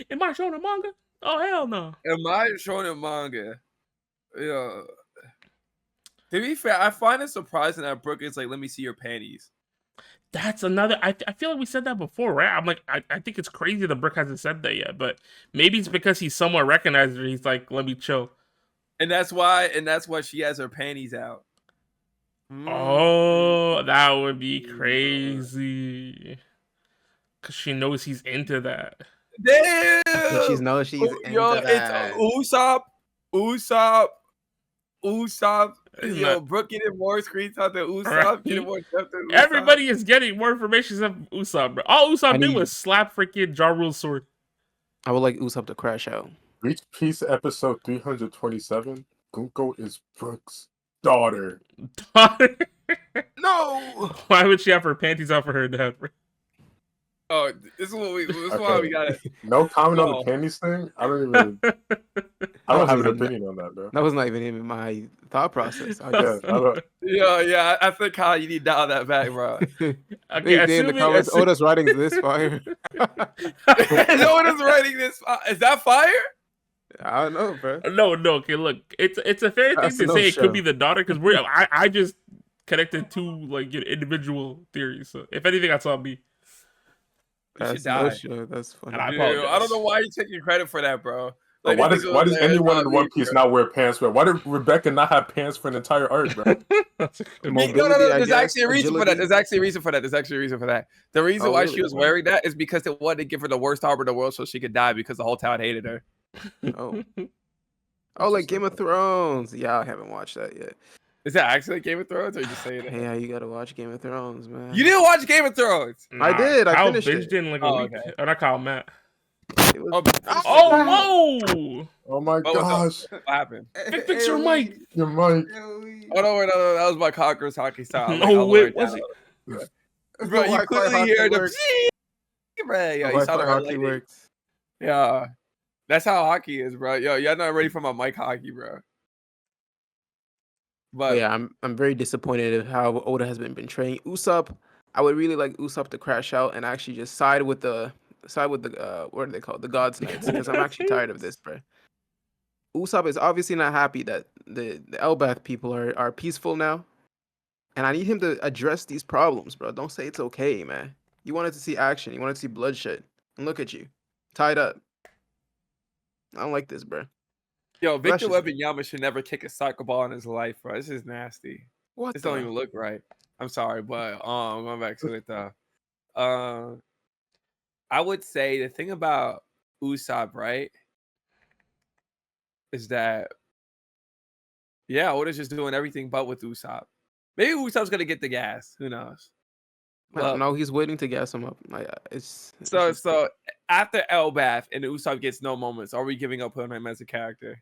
In my shonen manga? Oh hell no. In my shonen manga, yeah. To be fair, I find it surprising that Brooke is like, "Let me see your panties." That's another. I feel like we said that before, right? I'm like, I think it's crazy that Brooke hasn't said that yet, but maybe it's because he somewhat recognized her. He's like, let me chill, and that's why she has her panties out. Oh, that would be crazy. Cause she knows he's into that. Damn! She knows she's into that. It's Usopp. Yo, Brooke getting more screenshots than Usopp. Right. Getting more depth than Usopp. Everybody is getting more information than Usopp, bro. All Usopp did was slap freaking Ja Rule's sword. I would like Usopp to crash out. Reach Peace episode 327. Gunko is Brooke's daughter. No! Why would she have her panties off for her dad? Oh, this is why we got it. No comment on the panties thing. I don't have an opinion on that, bro. That was not even in my thought process. Yeah, I think how you need to dial that back, bro. Okay, in the comments, Oda's writing this fire. Oda's writing this. Is that fire? I don't know, bro. No. Okay, look, it's a fair thing to say it could be the daughter because I just connected two like individual theories. So if anything, that's on me. That's funny. Dude, I don't know why you're taking credit for that, bro. Like, why does anyone in One Piece not wear pants, bro? Why did Rebecca not have pants for an entire arc, bro? No. There's actually a reason for that. The reason why she was wearing that is because they wanted to give her the worst armor in the world so she could die because the whole town hated her. Like Game of Thrones. Yeah, I haven't watched that yet. Is that actually Game of Thrones, or are you just saying that? Yeah, you gotta watch Game of Thrones, man. You didn't watch Game of Thrones? Nah, I did. I finished it in like a week. Okay. And I called Matt. Whoa! Oh my gosh! What happened? Fix your mic. Your mic. Oh no, that was my Conqueror's hockey style. No, it wasn't. Bro, you clearly hear the. Yeah, you saw the hockey works. Yeah, that's how hockey is, bro. Yo, you're not ready for my mic hockey, bro. But yeah, I'm very disappointed of how Oda has been betraying Usopp. I would really like Usopp to crash out and actually just side with the what are they called? The God's Knights, because I'm actually tired of this, bro. Usopp is obviously not happy that the Elbath people are peaceful now. And I need him to address these problems, bro. Don't say it's okay, man. You wanted to see action, you wanted to see bloodshed. And look at you. Tied up. I don't like this, bro. Yo, Victor Wembanyama should never kick a soccer ball in his life, bro. This is nasty. This don't even look right. I'm sorry, but going back to it though. I would say the thing about Usopp, right, is that Oda's just doing everything but with Usopp. Maybe Usopp's gonna get the gas. Who knows? Well, no, he's waiting to gas him up. Like so after Elbath and Usopp gets no moments, are we giving up on him as a character?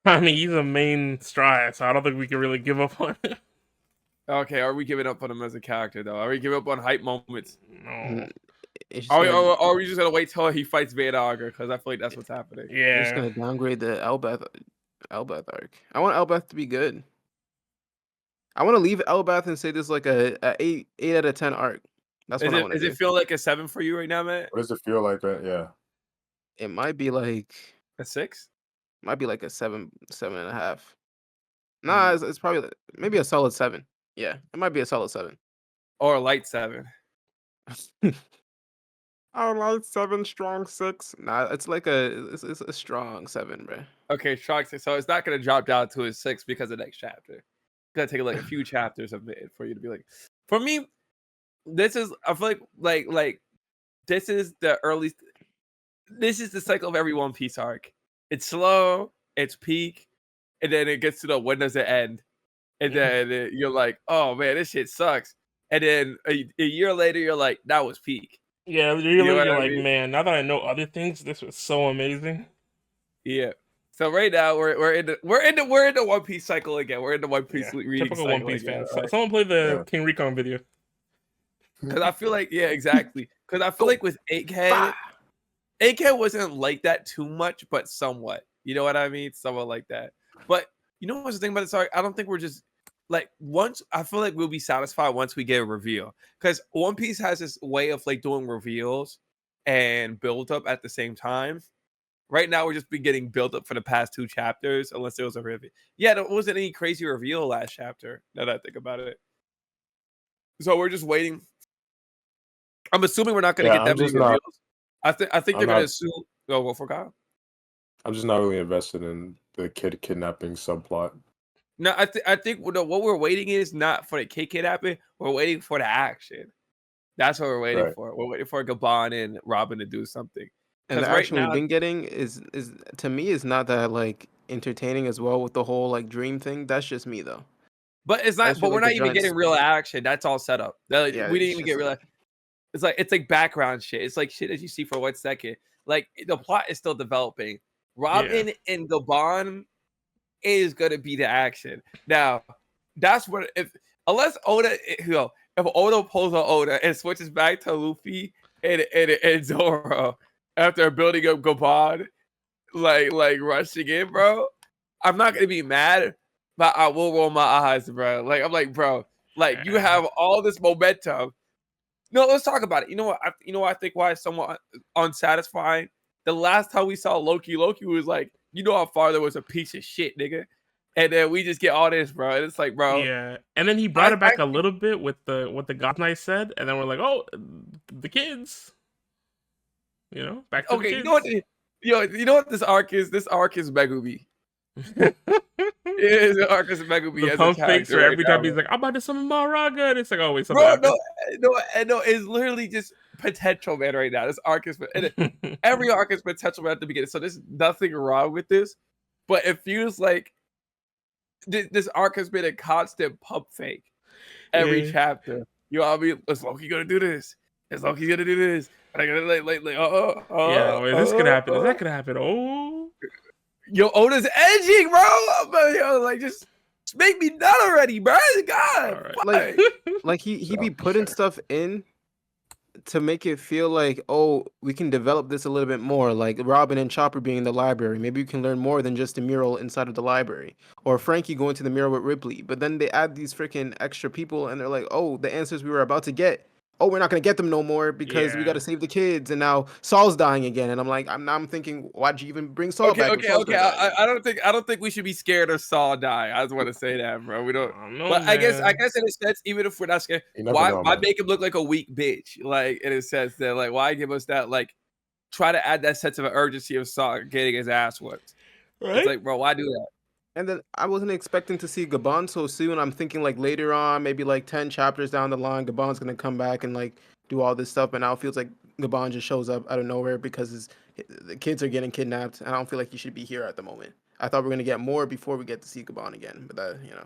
I mean, he's a main stride, so I don't think we can really give up on him. Okay, are we giving up on him as a character, though? Are we giving up on hype moments? No. Are we just going to wait till he fights Vader Auger? Because I feel like that's what's happening. Yeah. We're just going to downgrade the Elbath arc. I want Elbath to be good. I want to leave Elbath and say this is like a 8 out of 10 arc. That's what I want to do. Does it feel like a 7 for you right now, man? What does it feel like? Yeah. It might be like a 6. Might be like a 7.5. Nah, it's probably maybe a solid 7. Yeah, it might be a solid 7 or a light 7. Oh, light 7, strong 6. Nah, it's like it's a strong 7, bro. Okay, strong 6. So it's not gonna drop down to a 6 because of the next chapter. It's gonna take like a few chapters of it for you to be like. For me, this is I feel like this is the early. This is the cycle of every One Piece arc. It's slow, it's peak, and then it gets to the when does it end, and then you're like, oh man, this shit sucks. And then a year later, you're like, that was peak. Yeah, you're like, man, now that I know other things, this was so amazing. Yeah. So right now we're in the One Piece cycle again. We're in the One Piece reading typical cycle One Piece again, fans. right? Someone play the King Recon video. Because I feel like exactly. Because I feel like with Egghead wasn't like that too much, but somewhat. You know what I mean? Somewhat like that. But you know what's the thing about this arc? I don't think we're just like once. I feel like we'll be satisfied once we get a reveal. Because One Piece has this way of like doing reveals and build up at the same time. Right now, we're just been getting built up for the past 2 chapters, unless there was a reveal. Yeah, there wasn't any crazy reveal last chapter. Now that I think about it, so we're just waiting. I'm assuming we're not going to get that many reveals. I think they're going to assume. Go for Kyle. I'm just not really invested in the kid kidnapping subplot. No, I think what we're waiting is not for the kid kidnapping. We're waiting for the action. That's what we're waiting for. We're waiting for Gabon and Robin to do something. And the action we've been getting is to me is not that like entertaining as well with the whole like dream thing. That's just me though. But it's not. But we're not even getting real action. That's all set up. We didn't even get real. It's like background shit. It's like shit that you see for 1 second. Like the plot is still developing. Robin and Gabon is gonna be the action. Now, that's what if Oda pulls on Oda and switches back to Luffy and Zoro after building up Gabon, like rushing in, bro. I'm not gonna be mad, but I will roll my eyes, bro. Like I'm like, bro, like you have all this momentum. No, let's talk about it. You know what? I think why it's somewhat unsatisfying. The last time we saw Loki was like, you know how far there was a piece of shit, nigga. And then we just get all this, bro. And it's like, bro. Yeah. And then he brought it back a little bit with what the God Knight said, and then we're like, oh, the kids. You know, back to the kids. You know what this arc is? This arc is Megumi. It is an arc is Megumi. The pump fakes where every time he's like, I'm about to summon Maraga, and it's like, oh wait, something bro, no, it's literally just potential, man. Right now, this arc is every arc is potential man at the beginning. So there's nothing wrong with this, but it feels like this arc has been a constant pump fake every chapter. You know what I mean? Is Loki gonna do this? Is Loki gonna do this? Like, is this gonna happen? Is that gonna happen? Oh, yo, Oda's edging, bro. Like just make me nut already, bro. God, right. like he be putting stuff in to make it feel like, oh, we can develop this a little bit more. Like Robin and Chopper being in the library, maybe you can learn more than just the mural inside of the library, or Frankie going to the mural with Ripley. But then they add these freaking extra people, and they're like, oh, the answers we were about to get. Oh, we're not gonna get them no more because we got to save the kids, and now Saul's dying again. And I'm like, I'm thinking, why'd you even bring Saul back? Okay. I don't think we should be scared of Saul dying. I just want to say that, bro. We don't. But I guess in a sense, even if we're not scared, why make him look like a weak bitch? Like in a sense that, like, why give us that? Like, try to add that sense of urgency of Saul getting his ass whooped. Right? It's like, bro, why do that? And then I wasn't expecting to see Gabon so soon. I'm thinking like later on, maybe like 10 chapters down the line, Gabon's going to come back and like do all this stuff. And now it feels like Gabon just shows up out of nowhere because the kids are getting kidnapped. And I don't feel like he should be here at the moment. I thought we were going to get more before we get to see Gabon again. But that, you know.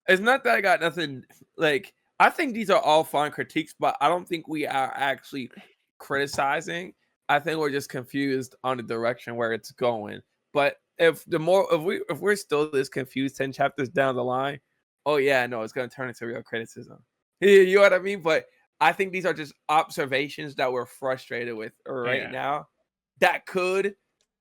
It's not that I got nothing. Like, I think these are all fine critiques, but I don't think we are actually criticizing. I think we're just confused on the direction where it's going. But if we're still this confused 10 chapters down the line, oh yeah, no, it's gonna turn into real criticism. You know what I mean? But I think these are just observations that we're frustrated with right now that could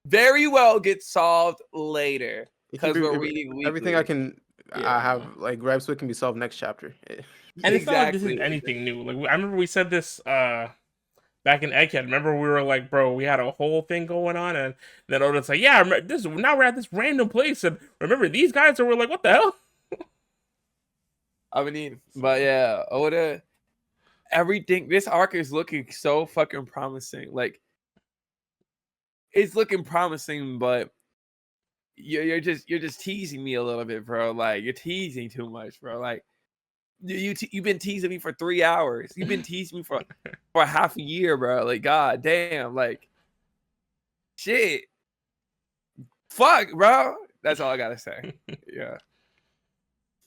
very well get solved later because we're reading weekly. Everything I have like gripes with can be solved next chapter. And it's not like this is anything new. Like I remember we said this back in Egghead. Remember we were like, bro, we had a whole thing going on, and then Oda's like, yeah, now we're at this random place, and remember these guys, and we're like, what the hell? I mean, but yeah, Oda, everything. This arc is looking so fucking promising. Like, it's looking promising, but you're just teasing me a little bit, bro. Like, you're teasing too much, bro. Like, you've been teasing me for 3 hours. You've been teasing me for half a year, bro. Like, god damn, like, shit, fuck, bro. That's all I gotta say. Yeah,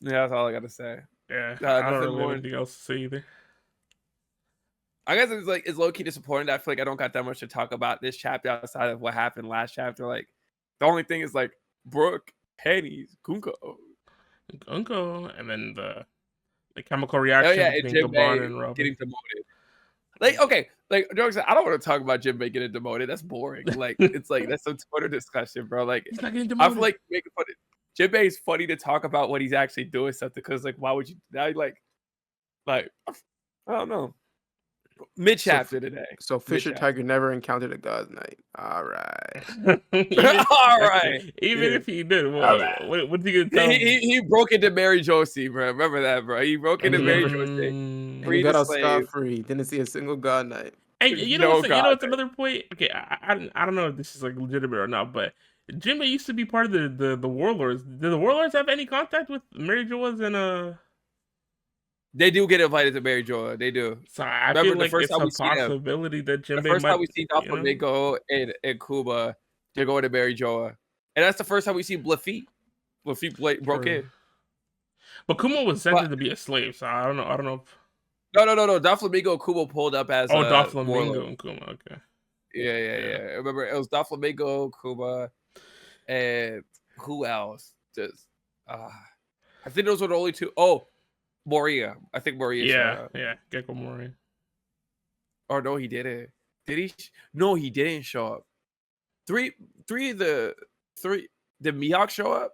that's all I gotta say. Yeah, I don't really have anything else to say either. I guess it's low key disappointing that I feel like I don't got that much to talk about this chapter outside of what happened last chapter. Like, the only thing is like Brooke, Penny's, Gunko, and then the chemical reaction between Gabon and Robin getting demoted. Like, okay, like jokes. I don't want to talk about Jinbei getting demoted. That's boring. Like, it's like that's some Twitter discussion, bro. Like, he's not getting demoted. I feel like making fun of Jinbei is funny to talk about when he's actually doing something because, like, why would you now? Like, I don't know. Mid chapter today. So Fisher Tiger never encountered a God's Knight. All right. All right. Even if he did, what's he gonna tell he broke into Mary Josie, bro. Remember that, bro. He broke into Mary Josie. He got out scot-free. Didn't see a single God Knight. Hey, you know what's another point? Okay, I don't know if this is like legitimate or not, but Jinbei used to be part of the Warlords. Did the Warlords have any contact with Mary Joas and They do get invited to Mary Joa. They do. So I feel like it's a possibility that Jinbei the first time we see Doflamingo and Kuba, they're going to Mary Joa. And that's the first time we see Lafitte. Lafitte broke in. But Kuma was sent to be a slave, so I don't know. No. Doflamingo and Kuba pulled up as Doflamingo and Kuma, okay. Yeah. Remember, it was Doflamingo, Kuba, and who else? I think those were the only two. Oh, Moria. I think Moria showed up. Yeah, Gecko Moria. Oh no, he didn't. Did he? No, he didn't show up. Did Mihawk show up?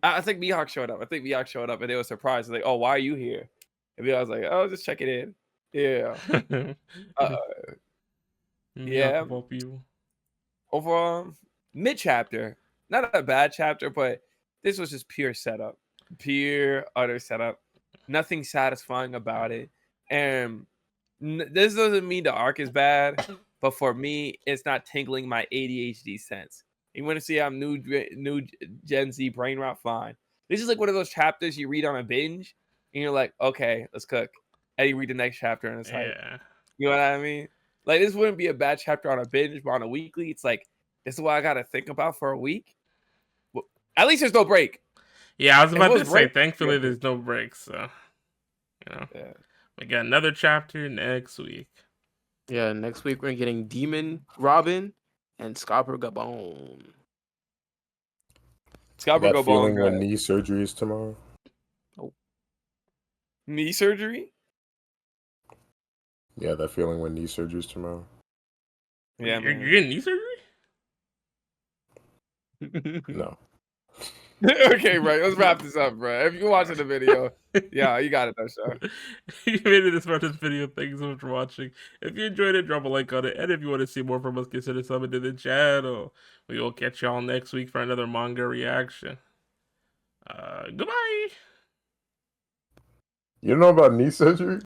I think Mihawk showed up. And they were surprised. Like, oh, why are you here? And Mihawk was like, oh, just checking in. Yeah. Yeah. Overall, mid chapter, not a bad chapter, but this was just pure setup, pure utter setup. Nothing satisfying about it, and this doesn't mean the arc is bad, but for me, it's not tingling my ADHD sense. You want to see I'm new Gen Z brain rot? Fine. This is like one of those chapters you read on a binge, and you're like, okay, let's cook, and you read the next chapter, and it's like, you know what I mean? Like, this wouldn't be a bad chapter on a binge, but on a weekly, it's like, this is what I got to think about for a week. Well, at least there's no break. Yeah, I was about to say, thankfully, there's no break. So, Yeah. We got another chapter next week. Yeah, next week we're getting Demon Robin and Scopper Gabon. Scopper Gabon. Feeling when knee surgery is tomorrow. Oh. Knee surgery? Yeah, that feeling when knee surgery is tomorrow. Yeah, you're getting knee surgery? No. Okay, right. Let's wrap this up, bro. If you're watching the video, yeah, you got it, though, sure. You made it this far in this video. Thank you so much for watching. If you enjoyed it, drop a like on it. And if you want to see more from us, consider subbing to the channel. We will catch y'all next week for another manga reaction. Goodbye. You know about knee surgery?